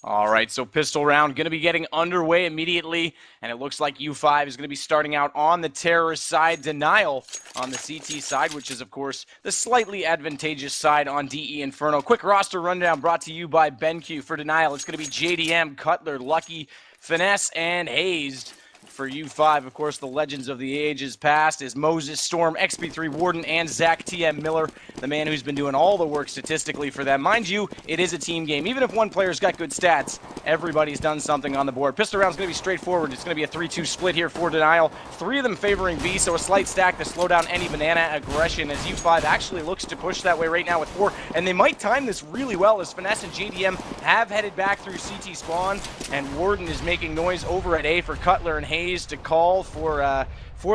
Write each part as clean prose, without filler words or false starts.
All right, so pistol round going to be getting underway immediately, and it looks like U5 is going to be starting out on the terrorist side. Denial on the CT side, which is, of course, the slightly advantageous side on DE Inferno. Quick roster rundown brought to you by BenQ. For Denial, it's going to be JDM, Cutler, Lucky, Finesse, and Hazed. For U5, of course, the legends of the ages past is Moses, Storm, XP3, Warden, and Zach TM Miller, the man who's been doing all the work statistically for them. Mind you, it is a team game. Even if one player's got good stats, everybody's done something on the board. Pistol round's going to be straightforward. It's going to be a 3-2 split here for Denial. 3 of them favoring B, so a slight stack to slow down any banana aggression as U5 actually looks to push that way right now with 4. And they might time this really well as Finesse and JDM have headed back through CT spawn, and Warden is making noise over at A for Cutler and Hayes to call for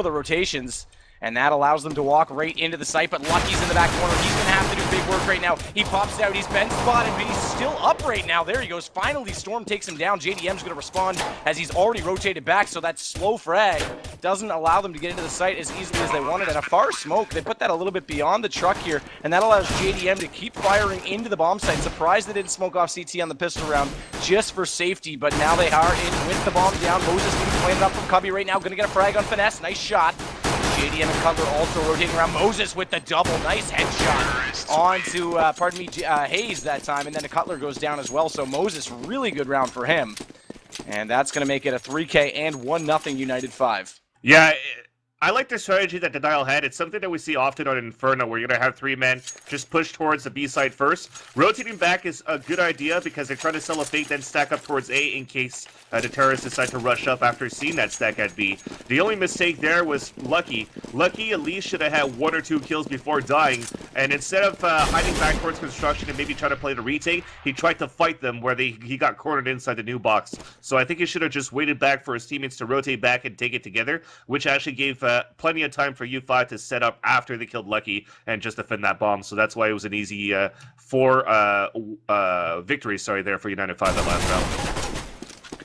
the rotations, and that allows them to walk right into the site. But Lucky's in the back corner. He's going to have to do big work right now. He pops out. He's been spotted, but he's still up right now. There he goes. Finally, Storm takes him down. JDM's going to respond as he's already rotated back, so that slow frag doesn't allow them to get into the site as easily as they wanted. And a far smoke, they put that a little bit beyond the truck here, and that allows JDM to keep firing into the bomb site. Surprised they didn't smoke off CT on the pistol round just for safety, but now they are in with the bomb down. Moses going to be planted up from Cubby right now. Going to get a frag on Finesse. Nice shot. JDM and Cutler also rotating around. Moses with the double. Nice headshot onto, Hayes that time. And then the Cutler goes down as well. So Moses, really good round for him. And that's going to make it a 3K and 1-0 United 5. Yeah, I like the strategy that Denial had. It's something that we see often on Inferno, where you're going to have 3 men just push towards the B side first. Rotating back is a good idea because they're trying to sell a fake, then stack up towards A in case the terrorists decide to rush up after seeing that stack at B. The only mistake there was Lucky. Lucky at least should have had 1 or 2 kills before dying, and instead of hiding back towards construction and maybe trying to play the retake, he tried to fight them where he got cornered inside the new box. So I think he should have just waited back for his teammates to rotate back and take it together, which actually gave plenty of time for U5 to set up after they killed Lucky and just defend that bomb. So that's why it was an easy 4 victory, there for United 5 that last round.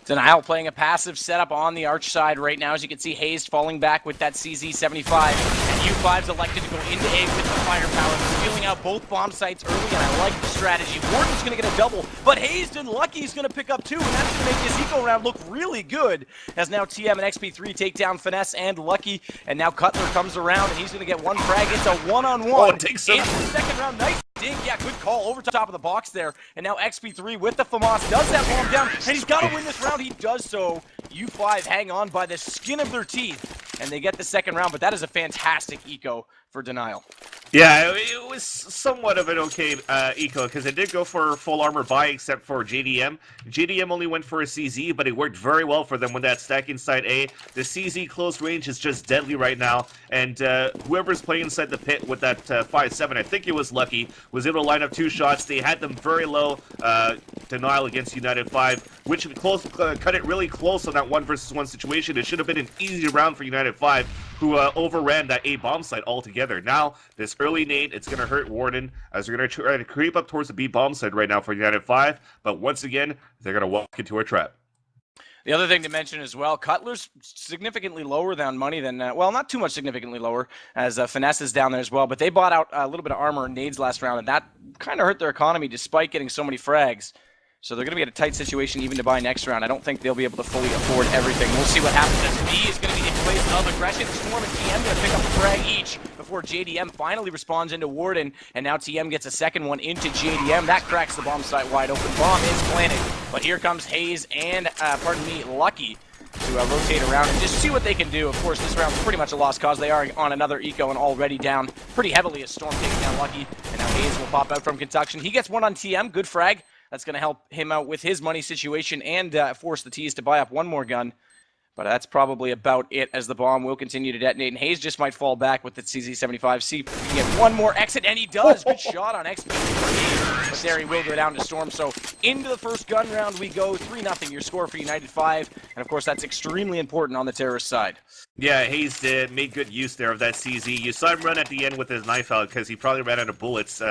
Denial playing a passive setup on the arch side right now. As you can see, Hayes falling back with that CZ75. And U5's elected to go into A with the firepower, feeling out both bomb sites early, and I like the strategy. Warden's going to get a double, but Hayes and Lucky's going to pick up 2, and that's going to make his eco round look really good. As now TM and XP3 take down Finesse and Lucky, and now Cutler comes around, and he's going to get 1 frag. It's a 1-on-1. Oh, it takes him. In the second round. Nice ding. Yeah, good call over top of the box there. And now XP3 with the FAMAS does that bomb down, and he's got to win this round. He does so. U5 hang on by the skin of their teeth, and they get the second round, but that is a fantastic eco for Denial. Yeah, it was somewhat of an okay eco, because it did go for full armor buy except for JDM. JDM only went for a CZ, but it worked very well for them when that stack inside A. The CZ close range is just deadly right now, and whoever's playing inside the pit with that 5-7, I think it was Lucky, was able to line up 2 shots. They had them very low. Denial against United 5, which cut it really close on that 1 versus 1 situation. It should have been an easy round for United 5, who overran that A bomb site altogether. Now, this early nade, it's going to hurt Warden, as they're going to try to creep up towards the B bomb site right now for United 5, but once again, they're going to walk into a trap. The other thing to mention as well, Cutler's significantly lower than money than, well, not too much significantly lower, as Finesse is down there as well, but they bought out a little bit of armor and nades last round, and that kind of hurt their economy despite getting so many frags. So they're going to be in a tight situation even to buy next round. I don't think they'll be able to fully afford everything. We'll see what happens as B is going to be in place of aggression. Storm and TM going to pick up a frag each before JDM finally responds into Warden. And now TM gets a second one into JDM. That cracks the bomb site wide open. Bomb is planted. But here comes Hayes and, Lucky to rotate around and just see what they can do. Of course, this round's pretty much a lost cause. They are on another eco and already down pretty heavily as Storm takes down Lucky. And now Hayes will pop out from construction. He gets one on TM. Good frag. That's going to help him out with his money situation and force the T's to buy up one more gun. But that's probably about it, as the bomb will continue to detonate. And Hayes just might fall back with the CZ75. See if he can get one more exit, and he does. Good shot on XP. But there he will go down to Storm. So into the first gun round we go. 3-0 your score for United 5. And of course, that's extremely important on the terrorist side. Yeah, Hayes made good use there of that CZ. You saw him run at the end with his knife out because he probably ran out of bullets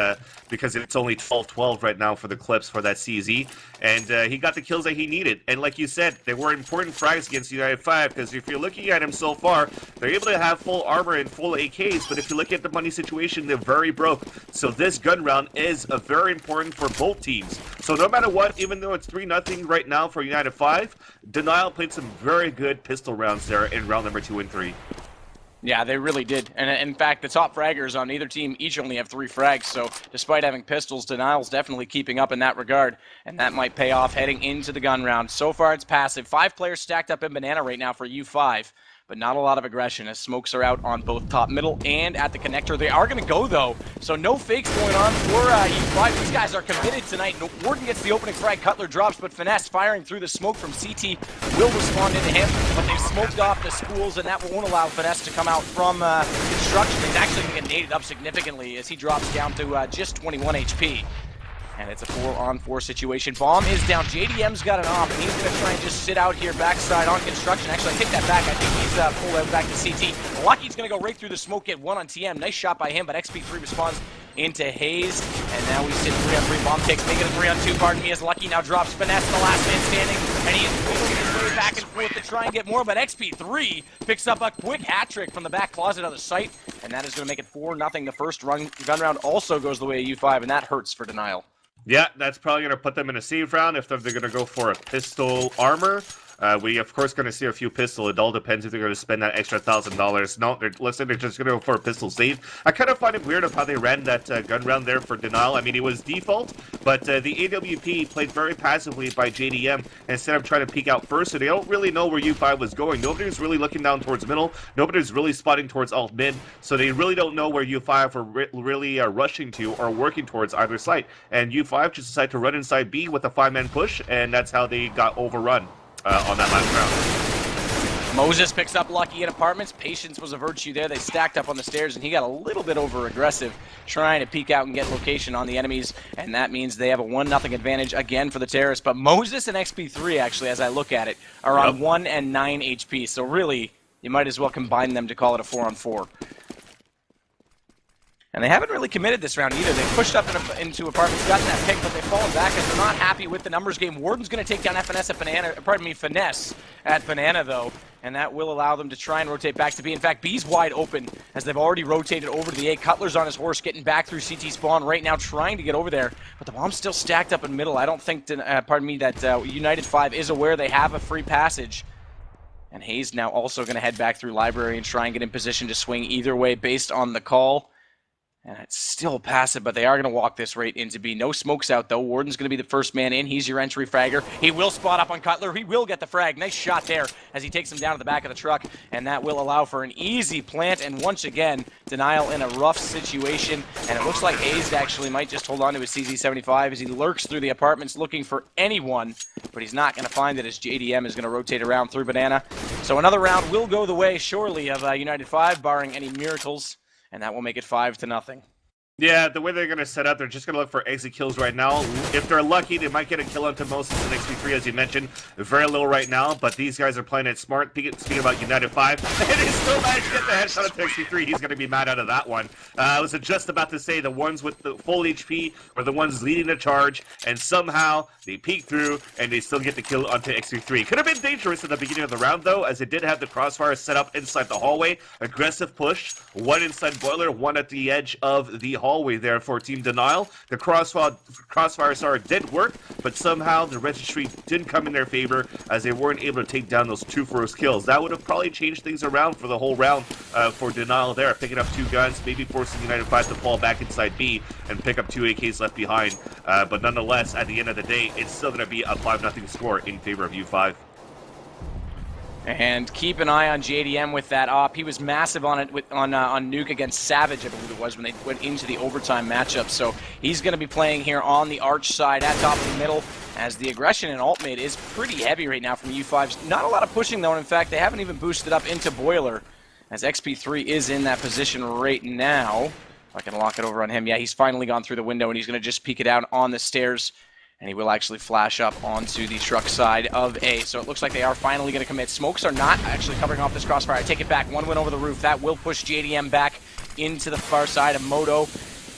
because it's only 12-12 right now for the clips for that CZ. And he got the kills that he needed. And like you said, they were important frags against United United 5, because if you're looking at him so far, they're able to have full armor and full AKs, but if you look at the money situation, they're very broke. So this gun round is very important for both teams. So no matter what, even though it's 3-0 right now for United 5, Denial played some very good pistol rounds there in round number 2 and 3. Yeah, they really did. And in fact, the top fraggers on either team each only have 3 frags. So despite having pistols, Denial's definitely keeping up in that regard. And that might pay off heading into the gun round. So far, it's passive. 5 players stacked up in Banana right now for U5. But not a lot of aggression as smokes are out on both top, middle, and at the connector. They are going to go, though. So no fakes going on for U5. These guys are committed tonight. Warden gets the opening frag. Cutler drops, but Finesse firing through the smoke from CT will respond into him. But they've smoked off the schools, and that won't allow Finesse to come out from construction. He's actually going to get naded up significantly as he drops down to just 21 HP. And it's a 4-on-4 situation. Bomb is down. JDM's got an off, and he's going to try and just sit out here backside on construction. Actually, I take that back. I think he's pulled out back to CT. Lucky's going to go right through the smoke, get 1 on TM. Nice shot by him, but XP3 responds into Hayes. And now we sit 3-on-3. Bomb takes, make it a 3-on-2. Pardon me, as Lucky now drops Finesse, the last man standing. And he is wiggling his way back and forth to try and get more, but XP3 picks up a quick hat trick from the back closet of the site. And that is going to make it 4-0. The first gun round also goes the way of U5, and that hurts for Denial. Yeah, that's probably going to put them in a save round if they're going to go for a pistol armor. We, of course, going to see a few pistol. It all depends if they're going to spend that extra $1,000. No, let's say they're just going to go for a pistol save. I kind of find it weird of how they ran that gun round there for Denial. I mean, it was default, but the AWP played very passively by JDM instead of trying to peek out first, so they don't really know where U5 was going. Nobody was really looking down towards middle. Nobody was really spotting towards alt mid, so they really don't know where U5 were really rushing to or working towards either site. And U5 just decided to run inside B with a 5-man push, and that's how they got overrun on that last round. Moses picks up Lucky in apartments. Patience was a virtue there. They stacked up on the stairs, and he got a little bit over-aggressive, trying to peek out and get location on the enemies, and that means they have a 1-0 advantage again for the terrorists. But Moses and XP3, actually, as I look at it, are on 1 and 9 HP, so really, you might as well combine them to call it a 4-on-4. And they haven't really committed this round either. They pushed up into apartments, gotten that pick, but they've fallen back as they're not happy with the numbers game. Warden's going to take down Finesse at Banana, though, and that will allow them to try and rotate back to B. In fact, B's wide open as they've already rotated over to the A. Cutler's on his horse, getting back through CT spawn right now, trying to get over there, but the bomb's still stacked up in middle. I don't think, that United 5 is aware they have a free passage. And Hayes now also going to head back through library and try and get in position to swing either way based on the call. And it's still passive, but they are going to walk this right into B. No smokes out, though. Warden's going to be the first man in. He's your entry fragger. He will spot up on Cutler. He will get the frag. Nice shot there as he takes him down to the back of the truck. And that will allow for an easy plant. And once again, Denial in a rough situation. And it looks like Hayes actually might just hold on to his CZ75 as he lurks through the apartments looking for anyone. But he's not going to find it as JDM is going to rotate around through Banana. So another round will go the way, surely, of United 5, barring any miracles. And that will make it 5-0. Yeah, the way they're going to set up, they're just going to look for exit kills right now. If they're lucky, they might get a kill onto Moses and XP3, as you mentioned. They're very low right now, but these guys are playing it smart. Speaking about United 5, and they still managed to get the headshot onto XP3. He's going to be mad out of that one. I was just about to say the ones with the full HP were the ones leading the charge, and somehow they peek through, and they still get the kill onto XP3. Could have been dangerous at the beginning of the round, though, as it did have the crossfire set up inside the hallway. Aggressive push, one inside boiler, one at the edge of the hallway there for Team Denial. The crossfire did work, but somehow the registry didn't come in their favor as they weren't able to take down those 2 first kills. That would have probably changed things around for the whole round for Denial there, picking up 2 guns, maybe forcing United 5 to fall back inside B and pick up 2 AKs left behind. But nonetheless, at the end of the day, it's still going to be a 5-0 score in favor of U5. And keep an eye on JDM with that op. He was massive on it on Nuke against Savage, I believe it was, when they went into the overtime matchup. So he's going to be playing here on the arch side at top of the middle, as the aggression in alt mid is pretty heavy right now from U5's. Not a lot of pushing, though, and in fact, they haven't even boosted up into Boiler, as XP3 is in that position right now. I can lock it over on him. Yeah, he's finally gone through the window, and he's going to just peek it out on the stairs. And he will actually flash up onto the truck side of A. So it looks like they are finally going to commit. Smokes are not actually covering off this crossfire. I take it back. One win over the roof. That will push JDM back into the far side of Moto.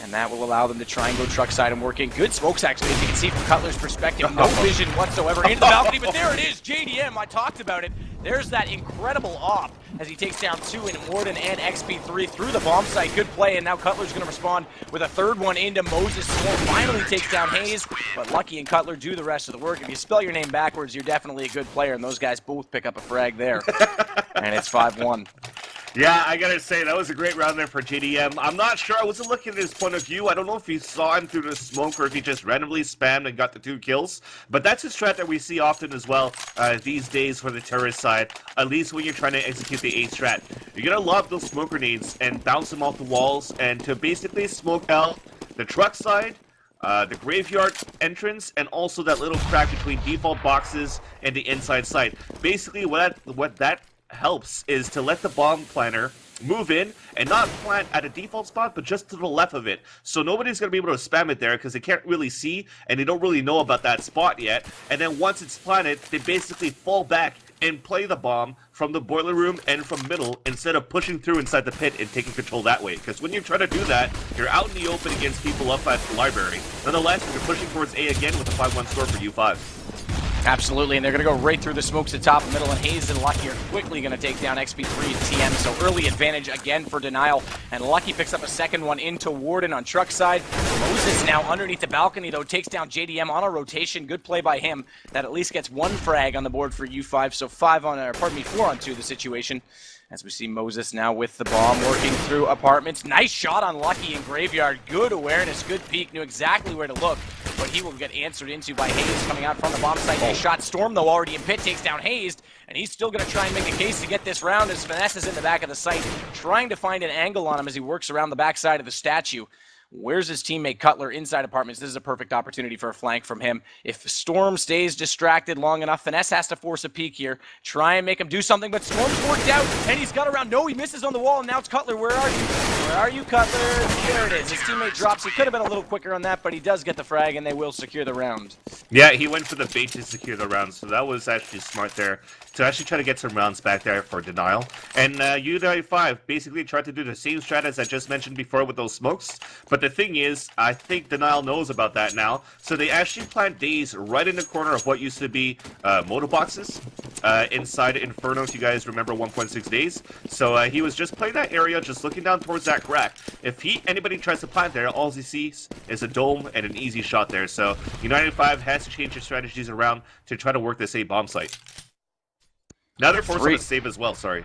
And that will allow them to try and go truck side and work in. Good smokes, actually, as you can see from Cutler's perspective. No vision whatsoever into the balcony, but there it is. JDM, I talked about it. There's that incredible op as he takes down 2 in Warden and XP3 through the bomb site. Good play, and now Cutler's going to respond with a third one into Moses. Swarm finally takes down Hayes, but Lucky and Cutler do the rest of the work. If you spell your name backwards, you're definitely a good player, and those guys both pick up a frag there. And it's 5-1. Yeah, I gotta say, that was a great round there for JDM. I'm not sure, I wasn't looking at his point of view. I don't know if he saw him through the smoke or if he just randomly spammed and got the 2 kills. But that's a strat that we see often as well these days for the terrorist side, at least when you're trying to execute the A strat. You're gonna lob those smoke grenades and bounce them off the walls and to basically smoke out the truck side, the graveyard entrance, and also that little crack between default boxes and the inside side. Basically, what that helps is to let the bomb planner move in and not plant at a default spot, but just to the left of it. So nobody's going to be able to spam it there because they can't really see and they don't really know about that spot yet. And then once it's planted, they basically fall back and play the bomb from the boiler room and from middle instead of pushing through inside the pit and taking control that way. Because when you try to do that, you're out in the open against people up at the library. Nonetheless, you're pushing towards A again with a 5-1 score for U5. Absolutely, and they're going to go right through the smokes at top and middle, and Hayes and Lucky are quickly going to take down XP3 and TM, so early advantage again for Denial, and Lucky picks up a second one into Warden on truck side. Moses now underneath the balcony, though, takes down JDM on a rotation. Good play by him. That at least gets 1 frag on the board for U5, so 4 on 2 the situation. As we see Moses now with the bomb working through apartments. Nice shot on Lucky in Graveyard. Good awareness, good peek, knew exactly where to look. But he will get answered into by Hayes coming out from the bomb site. Nice shot. Storm, though, already in pit, takes down Hayes. And he's still going to try and make a case to get this round as Finesse is in the back of the site, trying to find an angle on him as he works around the backside of the statue. Where's his teammate Cutler inside apartments? This is a perfect opportunity for a flank from him. If Storm stays distracted long enough, Finesse has to force a peek here. Try and make him do something, but Storm's worked out, and he's got around. No, he misses on the wall, and now it's Cutler. Where are you? Where are you, Cutler? There it is. His teammate drops. He could have been a little quicker on that, but he does get the frag, and they will secure the round. Yeah, he went for the bait to secure the round, so that was actually smart there to actually try to get some rounds back there for Denial. And U95 basically tried to do the same strat as I just mentioned before with those smokes, but the thing is, I think Denial knows about that now, so they actually plant Daze right in the corner of what used to be moto boxes inside Inferno, if you guys remember 1.6 Days. So he was just playing that area, just looking down towards that crack. If anybody tries to plant there, all he sees is a dome and an easy shot there. So U95 has to change their strategies around to try to work this A bomb site. Now they're forced on a save as well, sorry.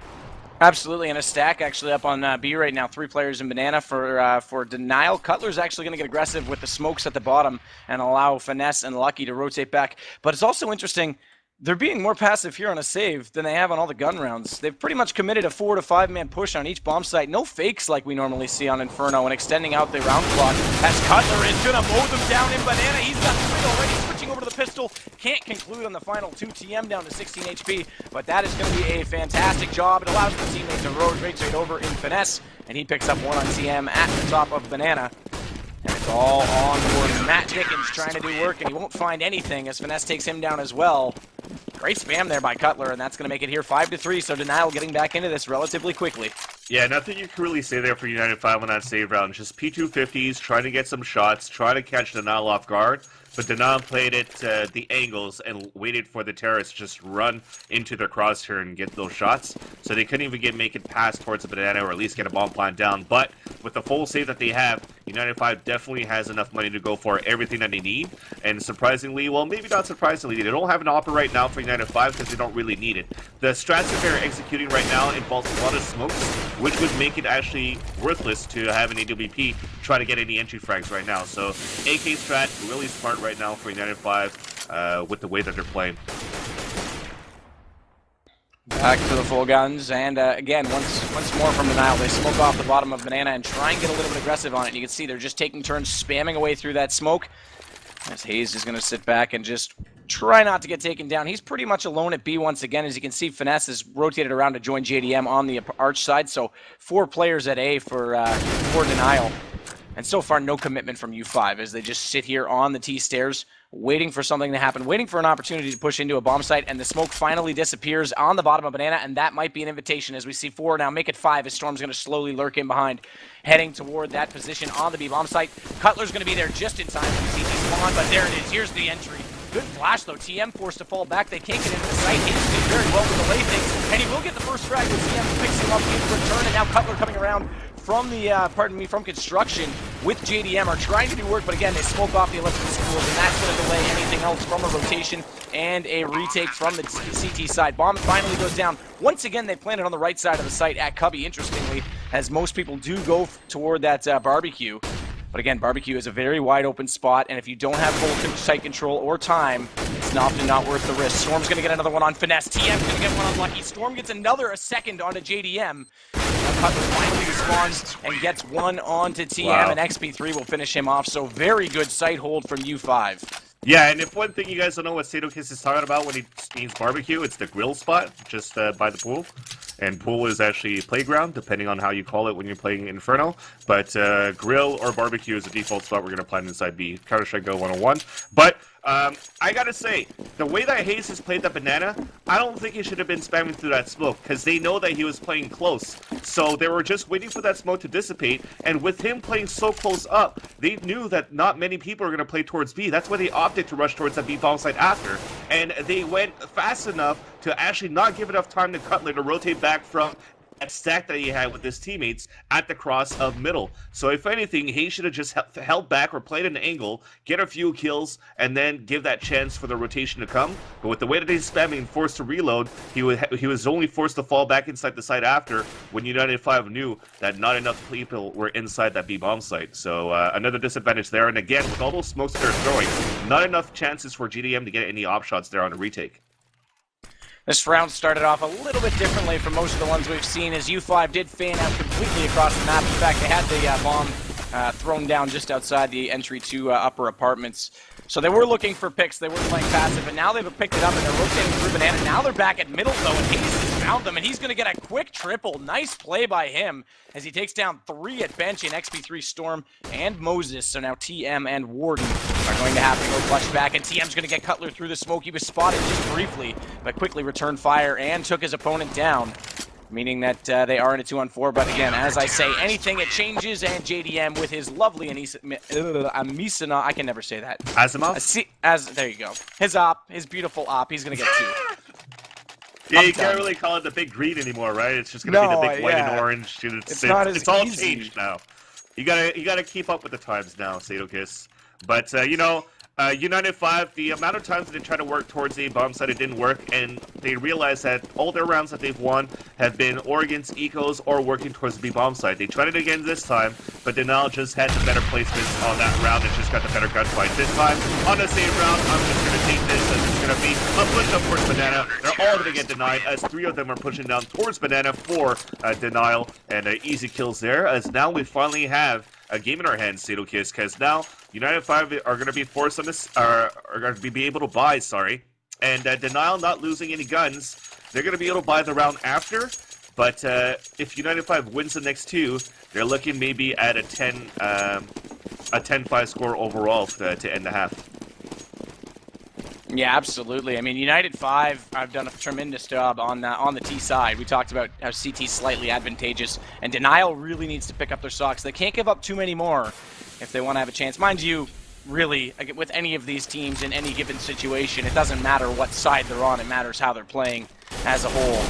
Absolutely, and a stack actually up on B right now. 3 players in Banana for Denial. Cutler's actually going to get aggressive with the smokes at the bottom and allow Finesse and Lucky to rotate back. But it's also interesting, they're being more passive here on a save than they have on all the gun rounds. They've pretty much committed a 4 to 5 man push on each bomb site. No fakes like we normally see on Inferno, and extending out the round clock as Cutler is going to mow them down in Banana. He's got 3 already, switching over to the pistol. Can't conclude on the final 2. TM down to 16 HP, but that is going to be a fantastic job. It allows the teammate to rotate over in Finesse, and he picks up 1 on TM at the top of Banana. And it's all on board. Matt Dickens trying to do work, and he won't find anything as Finesse takes him down as well. Great spam there by Cutler, and that's going to make it here 5-3, so Denial getting back into this relatively quickly. Yeah, nothing you can really say there for U95 on that save round. Just P250s, trying to get some shots, trying to catch Denial off guard. But Denial played it the angles and waited for the terrorists to just run into their crosshair and get those shots. So they couldn't even make it past towards the Banana or at least get a bomb plant down. But with the full save that they have, U95 definitely has enough money to go for everything that they need. And surprisingly, well, maybe not surprisingly, they don't have an opera right now for U95 because they don't really need it. The strats that they're executing right now involves a lot of smokes, which would make it actually worthless to have an AWP try to get any entry frags right now. So AK strat, really smart right now for U95 with the way that they're playing. Back to the full guns, and again, once more from Denial, they smoke off the bottom of Banana and try and get a little bit aggressive on it. And you can see they're just taking turns spamming away through that smoke. As Hayes is going to sit back and just try not to get taken down. He's pretty much alone at B once again. As you can see, Finesse is rotated around to join JDM on the arch side, so 4 players at A for Denial. And so far, no commitment from U5 as they just sit here on the T stairs, waiting for something to happen, waiting for an opportunity to push into a bomb site, and the smoke finally disappears on the bottom of Banana, and that might be an invitation as we see 4 now make it 5 as Storm's going to slowly lurk in behind, heading toward that position on the B bomb site. Cutler's going to be there just in time for CT spawn, but there it is. Here's the entry. Good flash, though. TM forced to fall back. They can't get into the site. Hayes very well to delay things, and he will get the first frag with TM picks him up in return, and now Cutler coming around from the, from construction with JDM are trying to do work, but again, they smoke off the electrical schools, and that's going to delay anything else from a rotation and a retake from the CT side. Bomb finally goes down. Once again, they planted on the right side of the site at Cubby, interestingly, as most people do go toward that barbecue. But again, barbecue is a very wide open spot, and if you don't have full site control or time, it's often not worth the risk. Storm's going to get another one on Finesse. TM's going to get one on Lucky. Storm gets a second onto JDM. Cutler finally responds and gets one onto TM, and XP3 will finish him off. So very good sight hold from U5. Yeah, and if one thing you guys don't know what Sadokiss is talking about when he means barbecue, it's the grill spot just by the pool. And pool is actually playground, depending on how you call it when you're playing Inferno. But grill or barbecue is the default spot we're going to plan inside B. Counter-Strike Go 101. But I gotta say, the way that Hayes has played that banana, I don't think he should have been spamming through that smoke, because they know that he was playing close. So they were just waiting for that smoke to dissipate, and with him playing so close up, they knew that not many people are going to play towards B. That's why they opted to rush towards that B bomb site after. And they went fast enough to actually not give enough time to Cutler to rotate back from that stack that he had with his teammates at the cross of middle. So if anything, he should have just held back or played an angle, get a few kills, and then give that chance for the rotation to come. But with the way that he's spamming, forced to reload, he was only forced to fall back inside the site after, when United 5 knew that not enough people were inside that B bomb site. So another disadvantage there. And again, with all those smokes that they're throwing, not enough chances for GDM to get any op shots there on a retake. This round started off a little bit differently from most of the ones we've seen, as U5 did fan out completely across the map. In fact, they had the bomb thrown down just outside the entry to upper apartments. So they were looking for picks. They were playing passive, and now they've picked it up, and they're rotating through Banana. Now they're back at middle, though, and Hayes has found them, and he's going to get a quick triple. Nice play by him as he takes down 3 at bench in XP3, Storm, and Moses. So now TM and Warden are going to have to go clutch back, and TM's going to get Cutler through the smoke. He was spotted just briefly, but quickly returned fire and took his opponent down, meaning that they are in a 2-on-4. But again, as I say, anything it changes, and JDM with his lovely Amisana, I can never say that. Asimov? There you go. His beautiful op, he's going to get 2. Yeah, you can't really call it the big green anymore, right? It's just gonna be the big white and orange. It's all changed now. You gotta keep up with the times now, Sadokiss. But you know, United 5, the amount of times that they try to work towards the bomb site, it didn't work, and they realized that all their rounds that they've won have been or against ecos or working towards the B bomb site. They tried it again this time, but Denal just had the better placements on that round and just got the better gunfight. This time, on the same round, I'm just going to take this as it's going to be a push up towards Banana. They're all going to get denied, as 3 of them are pushing down towards Banana for denial, and easy kills there, as now we finally have a game in our hands, Sadokiss, because now United 5 are going to be forced on this, are going to be able to buy, and Denial not losing any guns, they're going to be able to buy the round after, but if United 5 wins the next 2, they're looking maybe at a 10-5 score overall to end the half. Yeah, absolutely. I mean, United 5 have done a tremendous job on the T side. We talked about how CT's slightly advantageous, and Denial really needs to pick up their socks. They can't give up too many more if they want to have a chance. Mind you, really, with any of these teams in any given situation, it doesn't matter what side they're on. It matters how they're playing as a whole.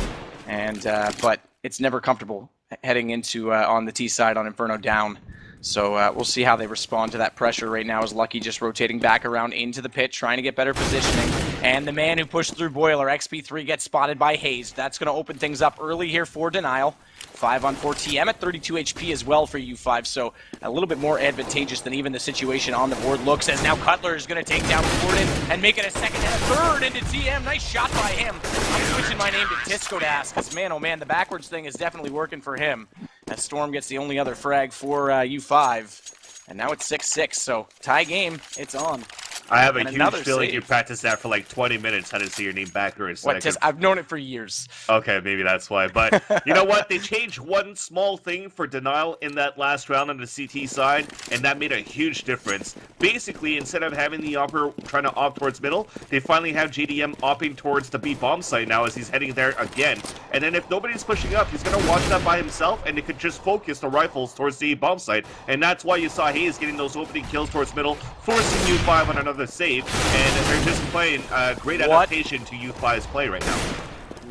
And but it's never comfortable heading into on the T side on Inferno down. So we'll see how they respond to that pressure right now, as Lucky just rotating back around into the pit, trying to get better positioning. And the man who pushed through Boiler, XP3, gets spotted by Hayes. That's going to open things up early here for Denial. 5-on-4 TM at 32 HP as well for U5, so a little bit more advantageous than even the situation on the board looks, as now Cutler is going to take down Gordon and make it a second and a third into TM. Nice shot by him. I'm switching my name to Tisco to ask, because man, oh man, the backwards thing is definitely working for him, as Storm gets the only other frag for U5. And now it's 6-6, so tie game, it's on. I have a huge feeling you practiced that for like 20 minutes. How to say your name backwards. I've known it for years. Okay, maybe that's why. But you know what? They changed one small thing for Denial in that last round on the CT side, and that made a huge difference. Basically, instead of having the opper trying to opt towards middle, they finally have JDM opting towards the B bomb site now, as he's heading there again. And then if nobody's pushing up, he's going to watch that by himself, and they could just focus the rifles towards the bomb site. And that's why you saw Hayes getting those opening kills towards middle, forcing U5 on another save, and they're just playing great adaptation to U5's play right now.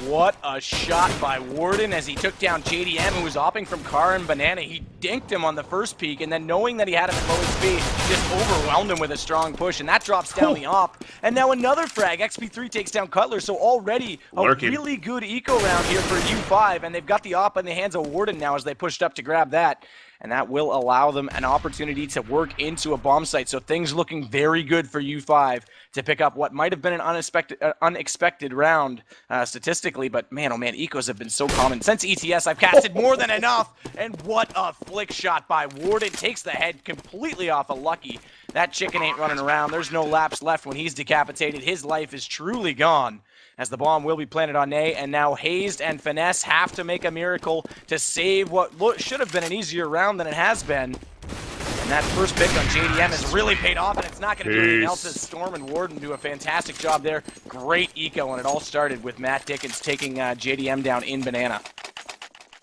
what a shot by Warden as he took down JDM, who was opting from Car and Banana. He dinked him on the first peak, and then knowing that he had him at low HP, just overwhelmed him with a strong push, and that drops down the op. And now another frag. XP3 takes down Cutler, so already a really good eco round here for U5, and they've got the op in the hands of Warden now as they pushed up to grab that. And that will allow them an opportunity to work into a bomb site. So things looking very good for U5 to pick up what might have been an unexpected round statistically. But man, oh man, ecos have been so common. Since ETS, I've casted more than enough. And what a flick shot by Warden. Takes the head completely off of Lucky. That chicken ain't running around. There's no laps left when he's decapitated. His life is truly gone, as the bomb will be planted on A, and now Hazed and Finesse have to make a miracle to save what should have been an easier round than it has been. And that first pick on JDM has really paid off, and it's not going to do anything else as Storm and Warden do a fantastic job there. Great eco, and it all started with Matt Dickens taking JDM down in Banana.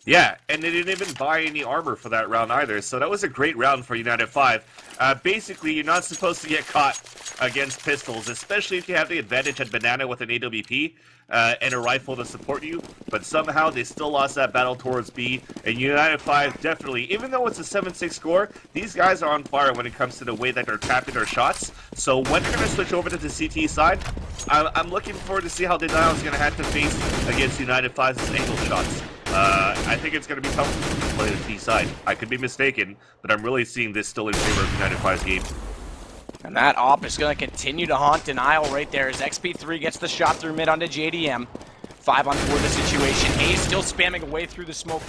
Yeah, and they didn't even buy any armor for that round either, so that was a great round for United 5. Basically, you're not supposed to get caught against pistols, especially if you have the advantage at Banana with an AWP and a rifle to support you, but somehow they still lost that battle towards B, and United 5 definitely, even though it's a 7-6 score, these guys are on fire when it comes to the way that they're tapping their shots, so when they're going to switch over to the CT side, I'm looking forward to see how Denial is going to have to face against United 5's angle shots. I think it's going to be tough to play the T side. I could be mistaken, but I'm really seeing this still in favor of United 5's game. And that op is going to continue to haunt Denial right there as XP3 gets the shot through mid onto JDM. 5 on 4 the situation. Hayes still spamming away through the smoke.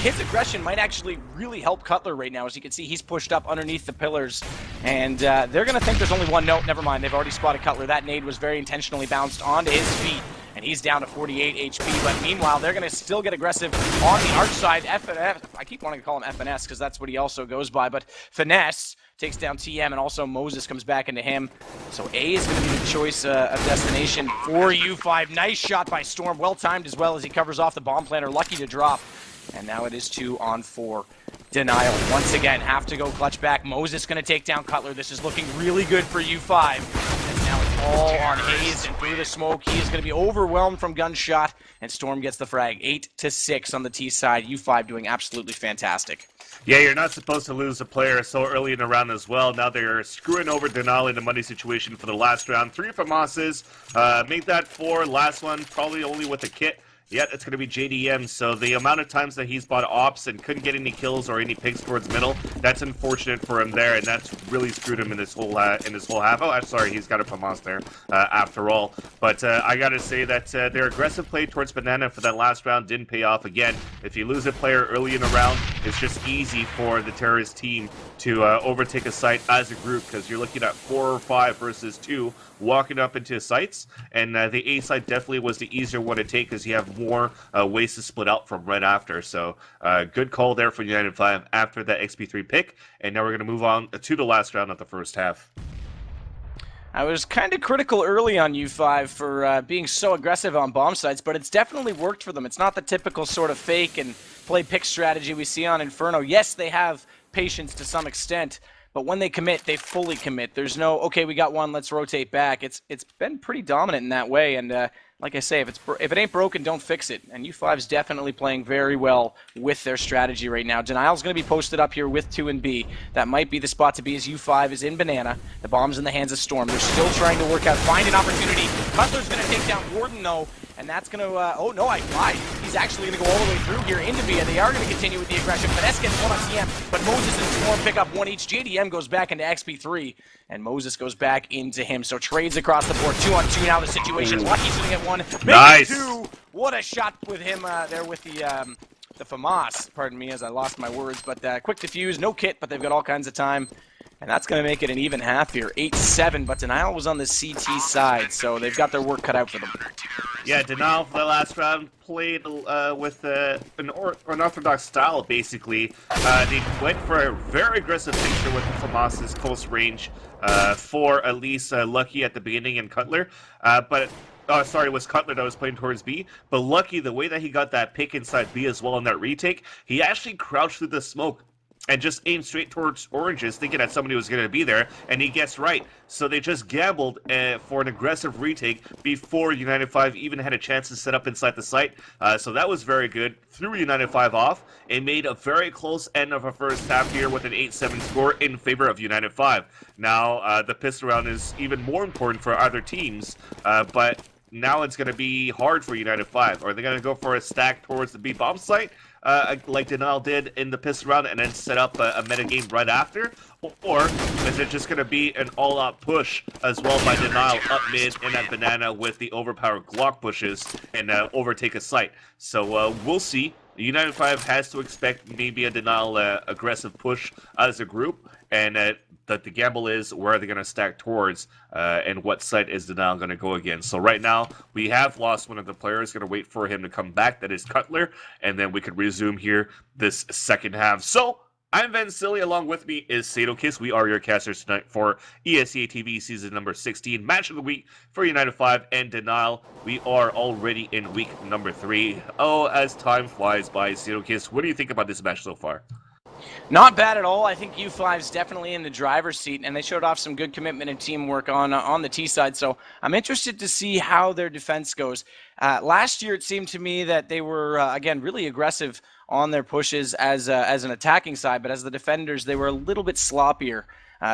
His aggression might actually really help Cutler right now. As you can see, he's pushed up underneath the pillars. And they're going to think there's only one. Nope, never mind. They've already spotted Cutler. That nade was very intentionally bounced onto his feet. And he's down to 48 HP, but meanwhile, they're going to still get aggressive on the arch side. I keep wanting to call him FNS because that's what he also goes by, but Finesse takes down TM, and also Moses comes back into him. So A is going to be the choice of destination for U5. Nice shot by Storm, well-timed as well as he covers off the bomb planter, lucky to drop. And now it is 2 on 4. Denial, once again, have to go clutch back. Moses going to take down Cutler. This is looking really good for U5. And now it's all on Hayes and through the smoke. He is going to be overwhelmed from gunshot, and Storm gets the frag. 8-6 on the T side. U5 doing absolutely fantastic. Yeah, you're not supposed to lose a player so early in the round as well. Now they're screwing over Denali in the money situation for the last round. 3 FAMASes, make that 4. Last one, probably only with a kit. Yeah, it's going to be JDM, so the amount of times that he's bought ops and couldn't get any kills or any picks towards middle, that's unfortunate for him there, and that's really screwed him in this whole half. Oh, I'm sorry, he's got a FAMAS there after all. But I got to say that their aggressive play towards Banana for that last round didn't pay off. Again, if you lose a player early in a round, it's just easy for the terrorist team to overtake a site as a group, because you're looking at 4 or 5 versus 2 walking up into sites, and the A site definitely was the easier one to take because you have more ways to split out from right after. So good call there for United 5 after that XP3 pick, and now we're going to move on to the last round of the first half. I was kind of critical early on U5 for being so aggressive on bomb sites, but it's definitely worked for them. It's not the typical sort of fake and play pick strategy we see on Inferno. Yes, they have patience to some extent, but when they commit, they fully commit. There's no, okay, we got one, let's rotate back. It's been pretty dominant in that way, and like I say, if it ain't broken, don't fix it. And U5 is definitely playing very well with their strategy right now. Denial's going to be posted up here with 2 and B. That might be the spot to be as U5 is in Banana. The bomb's in the hands of Storm. They're still trying to work out, find an opportunity. Cutler's going to take down Warden, though, and that's going to, oh no, I lied. He's actually going to go all the way through here into B, and they are going to continue with the aggression. Finesse gets 1 on TM, but Moses and Storm pick up 1 each. JDM goes back into XP3, and Moses goes back into him. So trades across the board, 2 on 2 now the situation. Lucky's going to get 1. Nice. 2. What a shot with him there with the FAMAS. Pardon me as I lost my words, but quick defuse, no kit, but they've got all kinds of time. And that's going to make it an even half here, 8-7, but Denial was on the CT side, so they've got their work cut out for them. Yeah, Denial for the last round played with an unorthodox style, basically. They went for a very aggressive picture with the FAMAS's close range for at least Lucky at the beginning and Cutler, but... Oh, sorry, it was Cutler that was playing towards B. But Lucky, the way that he got that pick inside B as well in that retake, he actually crouched through the smoke and just aimed straight towards oranges, thinking that somebody was going to be there, and he guessed right. So they just gambled for an aggressive retake before United 5 even had a chance to set up inside the site. So that was very good. Threw United 5 off. It made a very close end of a first half here with an 8-7 score in favor of United 5. Now, the pistol round is even more important for other teams, but now it's going to be hard for United 5. Are they going to go for a stack towards the B-bomb site, like Denial did in the pistol round, and then set up a metagame right after? Or is it just going to be an all-out push as well by Denial up mid in that banana with the overpowered Glock pushes and overtake a site? So we'll see. United 5 has to expect maybe a Denial aggressive push as a group, and that the gamble is where are they going to stack towards and what site is Denial going to go against. So right now, we have lost one of the players. Going to wait for him to come back. That is Cutler, and then we could resume here this second half. So I'm Van Silly. Along with me is Sadokist. We are your casters tonight for ESEA TV season number 16, match of the week for United 5 and Denial. We are already in week number 3. Oh, as time flies by, Sadokist, what do you think about this match so far? Not bad at all. I think U5's definitely in the driver's seat, and they showed off some good commitment and teamwork on the T side. So I'm interested to see how their defense goes. Last year, it seemed to me that they were again really aggressive on their pushes as an attacking side, but as the defenders, they were a little bit sloppier.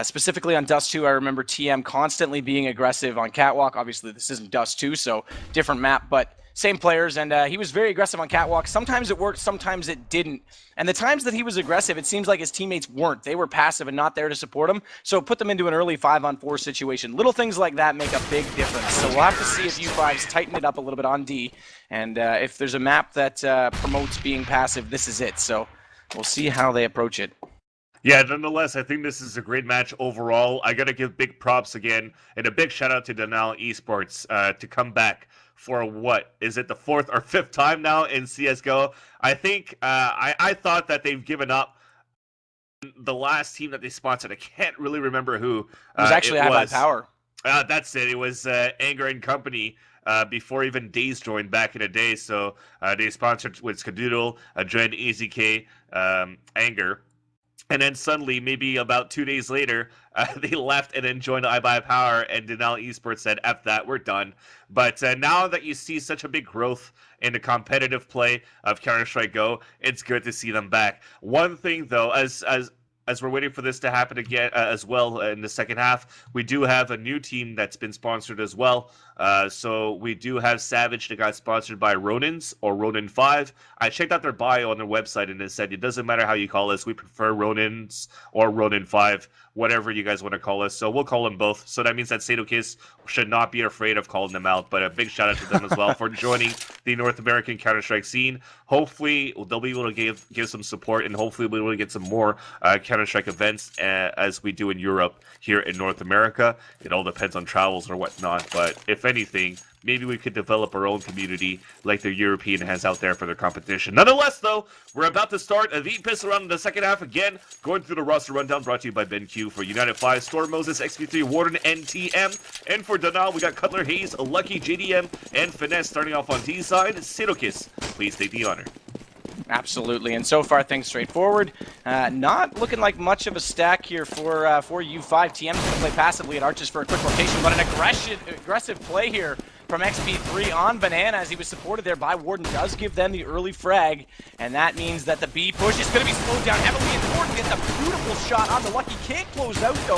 Specifically on Dust 2, I remember TM constantly being aggressive on Catwalk. Obviously, this isn't Dust 2, so different map, but same players, and he was very aggressive on Catwalk. Sometimes it worked, sometimes it didn't. And the times that he was aggressive, it seems like his teammates weren't. They were passive and not there to support him, so it put them into an early 5-on-4 situation. Little things like that make a big difference. So we'll have to see if U5s tighten it up a little bit on D, and if there's a map that promotes being passive, this is it. So we'll see how they approach it. Yeah, nonetheless, I think this is a great match overall. I got to give big props again, and a big shout out to Denial Esports to come back for what is it, the 4th or 5th time now in CSGO. I think I thought that they've given up. The last team that they sponsored, I can't really remember who. It was actually iBuyPower. That's it. It was Anger and Company. Before even Days joined back in the day, so they sponsored with Skadoodle, joined EZK, Anger. And then suddenly, maybe about 2 days later, they left and then joined iBuyPower, and Denial Esports said, F that, we're done. But now that you see such a big growth in the competitive play of Counter-Strike Go, it's good to see them back. One thing, though, as we're waiting for this to happen again as well in the second half, we do have a new team that's been sponsored as well. So we do have Savage that got sponsored by Ronins or Ronin 5. I checked out their bio on their website and it said it doesn't matter how you call us. We prefer Ronins or Ronin 5, whatever you guys want to call us. So we'll call them both. So that means that Sadokist should not be afraid of calling them out. But a big shout out to them as well for joining the North American Counter-Strike scene. Hopefully they'll be able to give some support, and hopefully we'll be able to get some more Counter-Strike events as we do in Europe here in North America. It all depends on travels or whatnot. But if anything, maybe we could develop our own community like the European has out there for their competition. Nonetheless, though, we're about to start the pistol round in the second half again. Going through the roster rundown brought to you by BenQ for United 5, Storm Moses, XP3, Warden, and TM. And for Denial, we got Cutler, Hayes, Lucky, JDM, and Finesse starting off on T side. Sidokis, please take the honor. Absolutely, and so far things straightforward. Not looking like much of a stack here for U5. TM's going to play passively at Arches for a quick rotation, but an aggressive play here from XP3 on Banana as he was supported there by Warden. Does give them the early frag, and that means that the B push is going to be slowed down heavily, and Warden gets a beautiful shot on the Lucky. Can't close out, though,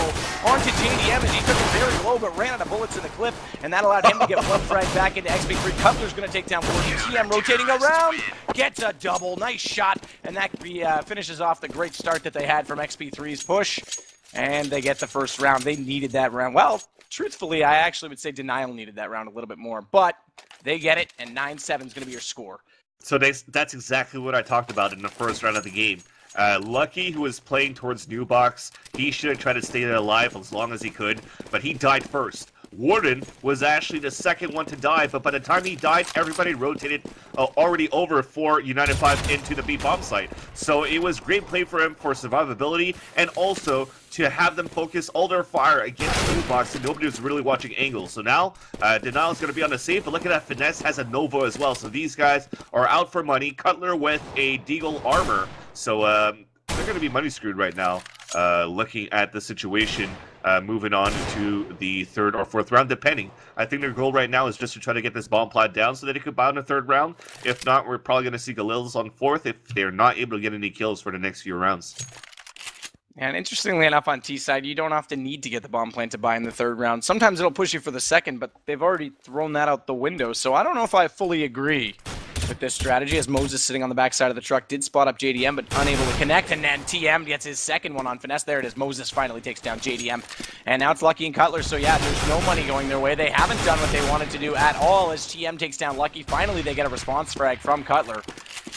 onto JDM as he took it very low, but ran out of bullets in the clip, and that allowed him to get one frag back into XP3. Cutler's going to take down Warden. TM rotating around, gets a double. Nice shot, and that finishes off the great start that they had from XP3's push, and they get the first round. They needed that round. Well, truthfully, I actually would say Denial needed that round a little bit more, but they get it, and 9-7 is going to be your score. So that's exactly what I talked about in the first round of the game. Lucky, who was playing towards New Box, he should have tried to stay alive as long as he could, but he died first. Warden was actually the second one to die, but by the time he died, everybody rotated already over for United 5 into the B-bomb site. So it was great play for him for survivability, and also to have them focus all their fire against the New Box, and nobody was really watching angles. So now, Denial is going to be on the safe, but look at that, Finesse has a Nova as well. So these guys are out for money. Cutler with a Deagle armor. So they're going to be money screwed right now, looking at the situation, moving on to the third or fourth round, depending. I think their goal right now is just to try to get this bomb plat down so that it could buy in the third round. If not, we're probably going to see Galils on fourth if they're not able to get any kills for the next few rounds. And interestingly enough, on T side, you don't often need to get the bomb plant to buy in the third round. Sometimes it'll push you for the second, but they've already thrown that out the window. So I don't know if I fully agree with this strategy, as Moses sitting on the backside of the truck did spot up JDM, but unable to connect, and then TM gets his second one on Finesse. There it is. Moses finally takes down JDM, and now it's Lucky and Cutler. So yeah, there's no money going their way. They haven't done what they wanted to do at all, as TM takes down Lucky. Finally, they get a response frag from Cutler,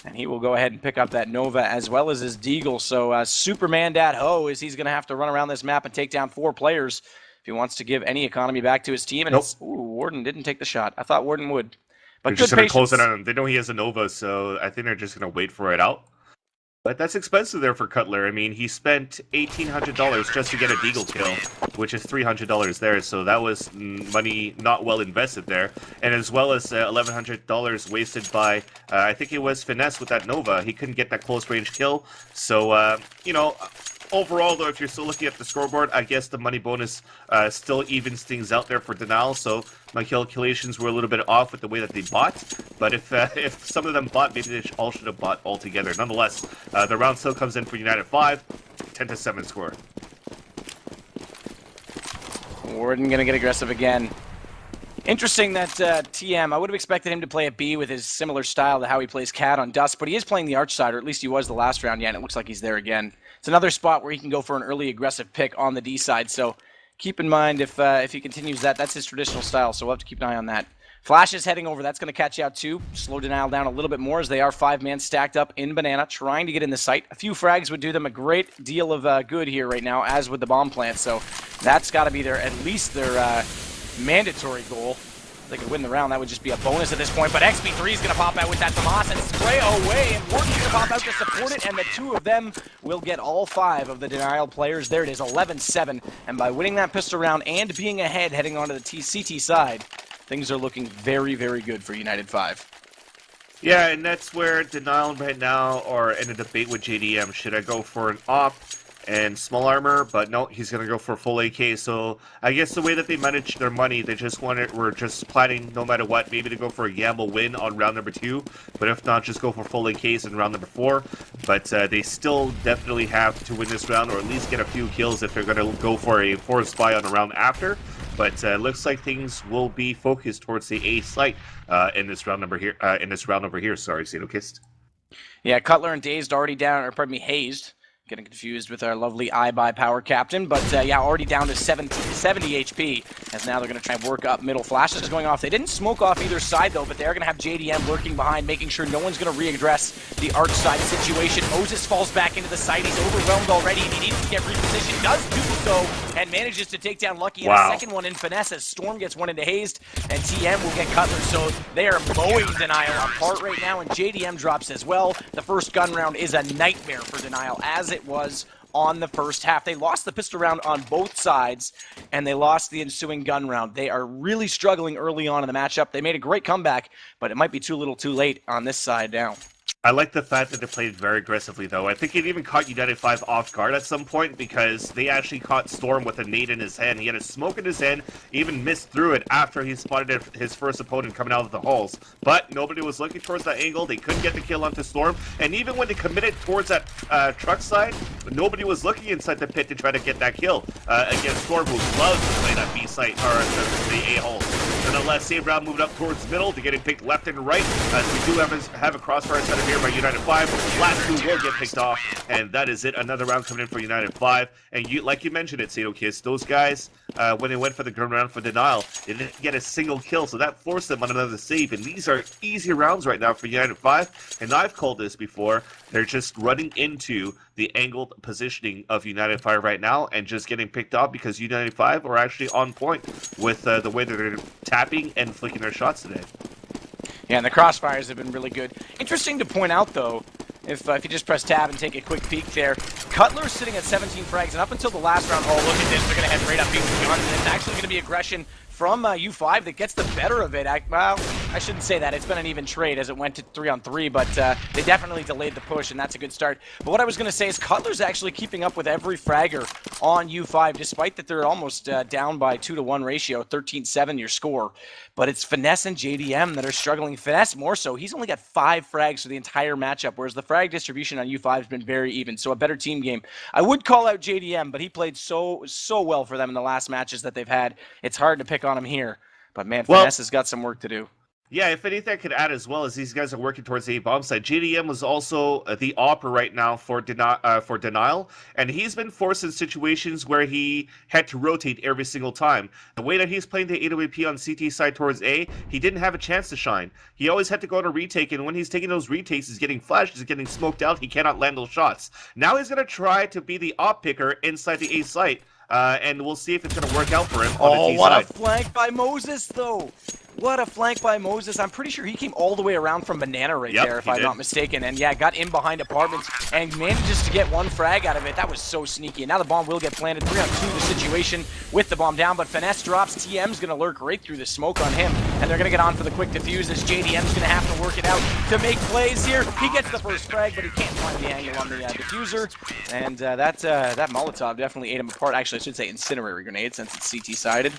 and he will go ahead and pick up that Nova as well as his Deagle. So Superman Dad Ho is he's going to have to run around this map and take down 4 players if he wants to give any economy back to his team. And it's, ooh, Warden didn't take the shot. I thought Warden would. But they're just going to close it on him. They know he has a Nova, so I think they're just going to wait for it out. But that's expensive there for Cutler. I mean, he spent $1,800 just to get a Deagle kill, which is $300 there. So that was money not well invested there. And as well as $1,100 wasted by, I think it was Finesse with that Nova. He couldn't get that close range kill. So, you know, overall, though, if you're still looking at the scoreboard, I guess the money bonus still evens things out there for Denial. So my calculations were a little bit off with the way that they bought. But if some of them bought, maybe they all should have bought altogether. Nonetheless, the round still comes in for United 5, 10-7 score. Warden going to get aggressive again. Interesting that TM, I would have expected him to play a B with his similar style to how he plays Cat on Dust, but he is playing the Arch side, or at least he was the last round, yeah, and it looks like he's there again. It's another spot where he can go for an early aggressive pick on the D side, so keep in mind if he continues that, that's his traditional style, so we'll have to keep an eye on that. Flash is heading over, that's going to catch you out too. Slow Denial down a little bit more as they are 5-man stacked up in Banana, trying to get in the site. A few frags would do them a great deal of good here right now, as with the bomb plant, so that's got to be at least their mandatory goal. If they could win the round, that would just be a bonus at this point, but XP3 is going to pop out with that Tomas and spray away, and Warden's going to pop out to support it, and the 2 of them will get all 5 of the Denial players. There it is, 11-7, and by winning that pistol round and being ahead heading onto the CT side, things are looking very, very good for United 5. Yeah, and that's where Denial right now are in a debate with JDM. Should I go for an op and small armor? But no, he's going to go for full AK. So I guess the way that they manage their money, they just were just planning no matter what, maybe to go for a gamble win on round number 2. But if not, just go for full AKs in round number 4. But they still definitely have to win this round, or at least get a few kills if they're going to go for a forest buy on the round after. But looks like things will be focused towards the A site in this round over here. Sorry, Xenokist. Yeah, Cutler and Dazed already down, or pardon me, Hazed. Getting confused with our lovely iBuy power captain, but yeah, already down to 70 HP, as now they're going to try and work up middle. Flashes is going off. They didn't smoke off either side, though, but they're going to have JDM lurking behind, making sure no one's going to readdress the Arch side situation. Moses falls back into the site. He's overwhelmed already, and he needs to get repositioned. Does do so, and manages to take down Lucky. Wow. And a second one in Finesse, as Storm gets one into Hazed, and TM will get Cutler. So they are mowing Denial apart right now, and JDM drops as well. The first gun round is a nightmare for Denial, as it was on the first half. They lost the pistol round on both sides, and they lost the ensuing gun round. They are really struggling early on in the matchup. They made a great comeback, but it might be too little too late on this side now. I like the fact that they played very aggressively, though. I think it even caught United 5 off guard at some point, because they actually caught Storm with a nade in his hand. He had a smoke in his hand, even missed through it after he spotted his first opponent coming out of the halls. But nobody was looking towards that angle. They couldn't get the kill onto Storm. And even when they committed towards that truck side, nobody was looking inside the pit to try to get that kill against Storm, who loves to play that B site, or the A hole. Nonetheless, same round moved up towards middle to getting picked left and right, as we do have a crossfire set up here by United 5. Last 2 will get picked off, and that is it. Another round coming in for United 5. And like you mentioned it, Xenokiss, those guys, when they went for the gun round for Denial, they didn't get a single kill, so that forced them on another save. And these are easier rounds right now for United 5. And I've called this before. They're just running into the angled positioning of United 5 right now and just getting picked off, because United 5 are actually on point with the way that they're tapping and flicking their shots today. Yeah, and the crossfires have been really good. Interesting to point out, though, if you just press tab and take a quick peek there, Cutler's sitting at 17 frags, and up until the last round, oh, look at this, they're going to head right up, beat the guns, and it's actually going to be aggression from U5 that gets the better of it. Well, I shouldn't say that. It's been an even trade as it went to 3-on-3, but they definitely delayed the push, and that's a good start. But what I was going to say is Cutler's actually keeping up with every fragger on U5, despite that they're almost down by 2-to-1 ratio, 13-7 your score. But it's Finesse and JDM that are struggling. Finesse more so. He's only got 5 frags for the entire matchup, whereas the frag distribution on U5 has been very even, so a better team game. I would call out JDM, but he played so well for them in the last matches that they've had. It's hard to pick on him here. But man, Finesse has got some work to do. Yeah, if anything I could add as well is these guys are working towards the A-bomb side. JDM was also the opera right now for Denial, and he's been forced in situations where he had to rotate every single time. The way that he's playing the AWP on CT side towards A, he didn't have a chance to shine. He always had to go on a retake, and when he's taking those retakes, he's getting flashed, he's getting smoked out, he cannot land those shots. Now he's going to try to be the op picker inside the A site, and we'll see if it's going to work out for him on the T what side. a flank by Moses, though. What a flank by Moses. I'm pretty sure he came all the way around from Banana right there, if I'm not mistaken. And yeah, got in behind apartments and manages to get 1 frag out of it. That was so sneaky. And now the bomb will get planted. 3-on-2 the situation with the bomb down, but Finesse drops. TM's going to lurk right through the smoke on him. And they're going to get on for the quick defuse as JDM's going to have to work it out to make plays here. He gets the first frag, but he can't find the angle on the diffuser. And that Molotov definitely ate him apart. Actually, I should say incendiary grenade since it's CT-sided.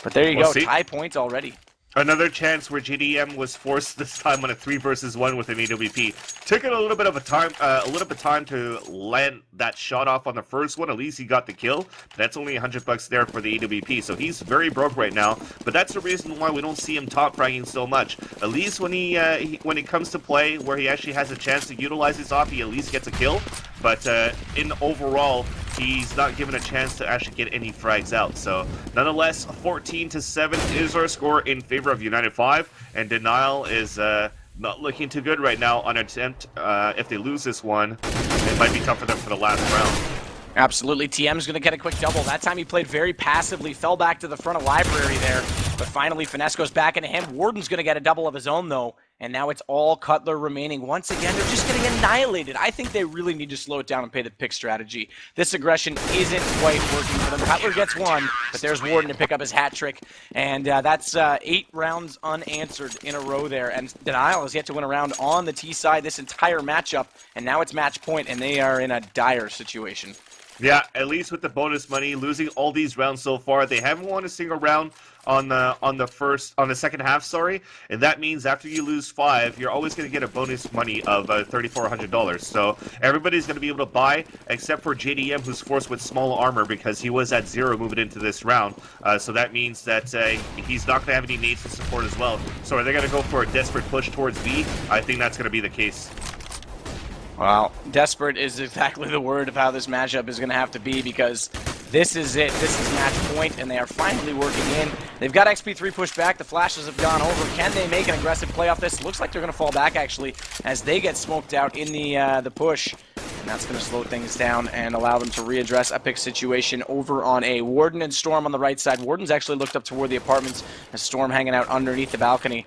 But there you go, tie points already. Another chance where JDM was forced this time on a 3 versus 1 with an AWP. Took it a little bit of time to land that shot off on the first one. At least he got the kill. That's only $100 there for the AWP, so he's very broke right now. But that's the reason why we don't see him top fragging so much. At least when when it comes to play where he actually has a chance to utilize his off, he at least gets a kill. But in overall, he's not given a chance to actually get any frags out. So nonetheless, 14-7 is our score in favor of United 5, and Denial is not looking too good right now on attempt. If they lose this one, it might be tough for them for the last round. Absolutely. TM's going to get a quick double. That time he played very passively, fell back to the front of library there. But finally, Finesse goes back into him. Warden's going to get a double of his own, though. And now it's all Cutler remaining. Once again, they're just getting annihilated. I think they really need to slow it down and play the pick strategy. This aggression isn't quite working for them. Cutler gets 1, but there's Warden to pick up his hat trick. And that's 8 rounds unanswered in a row there. And Denial has yet to win a round on the T side this entire matchup. And now it's match point, and they are in a dire situation. Yeah, at least with the bonus money, losing all these rounds so far, they haven't won a single round on the second half, sorry. And that means after you lose 5, you're always going to get a bonus money of $3,400. So everybody's going to be able to buy, except for JDM, who's forced with small armor because he was at 0 moving into this round. So that means that he's not going to have any nades to support as well. So are they going to go for a desperate push towards B? I think that's going to be the case. Well, desperate is exactly the word of how this matchup is going to have to be, because this is it. This is match point, and they are finally working in. They've got XP3 pushed back. The flashes have gone over. Can they make an aggressive play off this? Looks like they're going to fall back, actually, as they get smoked out in the push. And that's going to slow things down and allow them to readdress a pick situation over on A. Warden and Storm on the right side. Warden's actually looked up toward the apartments, and Storm hanging out underneath the balcony.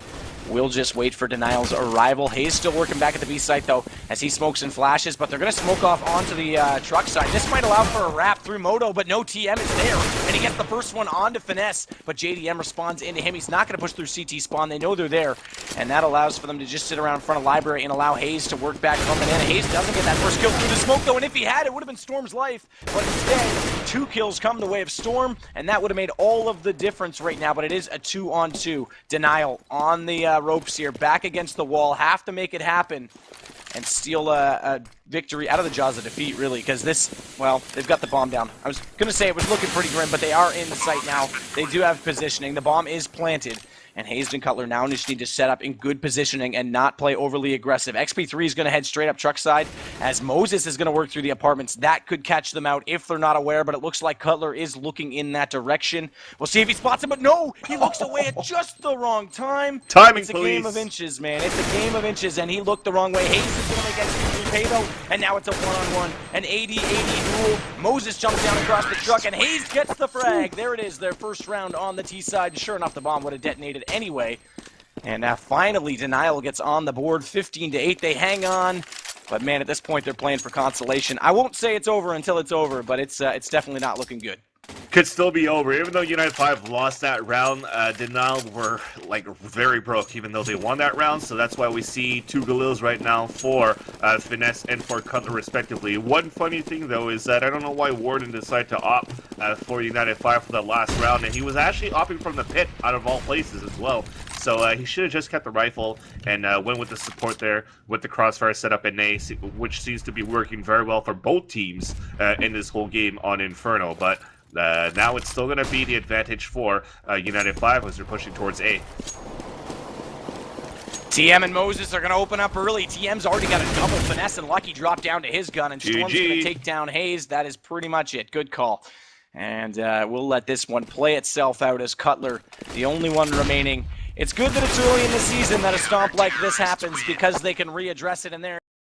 We'll just wait for Denial's arrival. Hayes still working back at the B site, though, as he smokes and flashes, but they're going to smoke off onto the truck side. This might allow for a wrap through Moto, but no TM is there, and he gets the first one onto Finesse, but JDM responds into him. He's not going to push through CT spawn. They know they're there, and that allows for them to just sit around in front of Library and allow Hayes to work back from Banana. Hayes doesn't get that first kill through the smoke, though, and if he had, it would have been Storm's life, but instead, 2 kills come the way of Storm, and that would have made all of the difference right now, but it is a 2-on-2. Denial on the ropes here, back against the wall, have to make it happen and steal a victory out of the jaws of defeat, really, because this, well, they've got the bomb down. I was going to say it was looking pretty grim, but they are in the site now. They do have positioning. The bomb is planted, and Hayes and Cutler now just need to set up in good positioning and not play overly aggressive. XP3 is going to head straight up truck side, as Moses is going to work through the apartments. That could catch them out if they're not aware, but it looks like Cutler is looking in that direction. We'll see if he spots him, but no! He looks away at just the wrong time. Timing, It's a game of inches, man. It's a game of inches, and he looked the wrong way. Hayes is going to make XP3 pay, though, and now it's a one-on-one. An 80-80 duel. Moses jumps down across the truck, and Hayes gets the frag. There it is, their first round on the T side. Sure enough, the bomb would have detonated anyway. And finally, Denial gets on the board, 15-8. They hang on, but man, at this point, they're playing for consolation. I won't say it's over until it's over, but it's definitely not looking good. Could still be over. Even though United 5 lost that round, Denial were like very broke, even though they won that round. So that's why we see 2 Galils right now for Finesse and for Cutler, respectively. One funny thing, though, is that I don't know why Warden decided to opt for United 5 for that last round, and he was actually opting from the pit out of all places as well. So he should have just kept the rifle and went with the support there with the crossfire setup in A, which seems to be working very well for both teams in this whole game on Inferno. But now it's still going to be the advantage for United 5 as they're pushing towards A. TM and Moses are going to open up early. TM's already got a double finesse, and Lucky dropped down to his gun, and Storm's going to take down Hayes. That is pretty much it. Good call. And we'll let this one play itself out as Cutler, the only one remaining. It's good that it's early in the season that a stomp like this happens because they can readdress it in there.